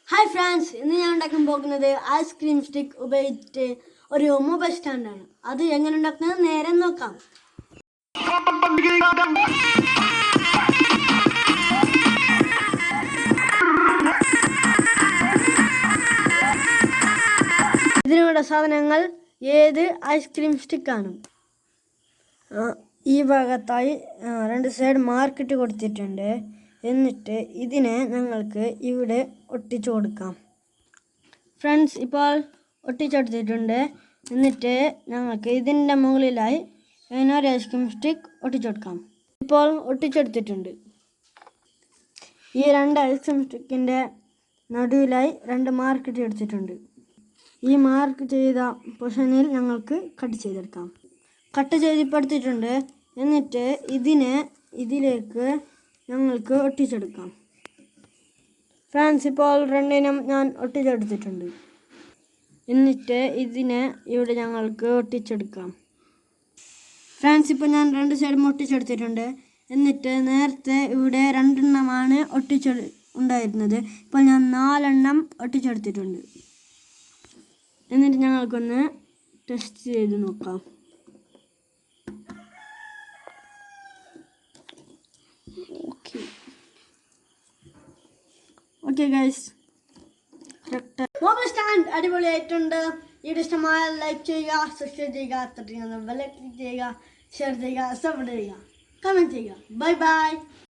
Hi friends, ഇന്ന് ഞാൻ ഉണ്ടാക്കാൻ പോകുന്നത് ഐസ്ക്രീം സ്റ്റിക്ക് ഉപയോഗിച്ചിട്ട് ഒരു മൊബൈൽ സ്റ്റാൻഡാണ്. അത് എങ്ങനെ ഉണ്ടാക്കുന്നത് നേരെ നോക്കാം. ഇതിനുള്ള സാധനങ്ങൾ ഏത് ഐസ്ക്രീം സ്റ്റിക്കാണ്. ഈ ഭാഗത്തായി 2 സൈഡ് മാർക്കിട്ട് കൊടുത്തിട്ടുണ്ട്. എന്നിട്ട് ഇതിനെ ഞങ്ങൾക്ക് ഇവിടെ ഒട്ടിച്ചു കൊടുക്കാം. ഫ്രണ്ട്സ്, ഇപ്പോൾ ഒട്ടിച്ചെടുത്തിട്ടുണ്ട്. എന്നിട്ട് ഞങ്ങൾക്ക് ഇതിൻ്റെ മുകളിലായി ഒരു ഐസ്ക്രീം സ്റ്റിക്ക് ഒട്ടിച്ചു കൊടുക്കാം. ഇപ്പോൾ ഒട്ടിച്ചെടുത്തിട്ടുണ്ട്. ഈ 2 ഐസ്ക്രീം സ്റ്റിക്കിൻ്റെ നടുവിലായി 2 മാർക്കിട്ട് എടുത്തിട്ടുണ്ട്. ഈ മാർക്ക് ചെയ്ത പൊസിഷനിൽ ഞങ്ങൾക്ക് കട്ട് ചെയ്തെടുക്കാം. കട്ട് ചെയ്തിപ്പെടുത്തിയിട്ടുണ്ട്. എന്നിട്ട് ഇതിലേക്ക് ഞങ്ങൾക്ക് ഒട്ടിച്ചെടുക്കാം. ഫ്രണ്ട്സ്, ഇപ്പോൾ 2നും ഞാൻ ഒട്ടിച്ചെടുത്തിട്ടുണ്ട്. എന്നിട്ട് ഇതിനെ ഇവിടെ ഞങ്ങൾക്ക് ഒട്ടിച്ചെടുക്കാം. ഫ്രണ്ട്സ്, ഇപ്പോൾ ഞാൻ 2 സൈഡും ഒട്ടിച്ചെടുത്തിട്ടുണ്ട്. എന്നിട്ട് നേരത്തെ ഇവിടെ 2 എണ്ണമാണ് ഉണ്ടായിരുന്നത്. ഇപ്പോൾ ഞാൻ 4 എണ്ണം ഒട്ടിച്ചെടുത്തിട്ടുണ്ട്. എന്നിട്ട് ഞങ്ങൾക്കൊന്ന് ടെസ്റ്റ് ചെയ്ത് നോക്കാം. ഓക്കെ ഗൈസ്, മൊബൈൽ സ്റ്റാൻഡ് അടിപൊളിയായിട്ടുണ്ട്. വീഡിയോ ഇഷ്ടമായാൽ ലൈക്ക് ചെയ്യുക, സബ്സ്ക്രൈബ് ചെയ്യുക, തൊട്ട് ബെൽ ക്ലിക്ക് ചെയ്യുക, ഷെയർ ചെയ്യുക, സപ്പോർട്ട് ചെയ്യുക, കമൻറ്റ് ചെയ്യുക. Bye bye.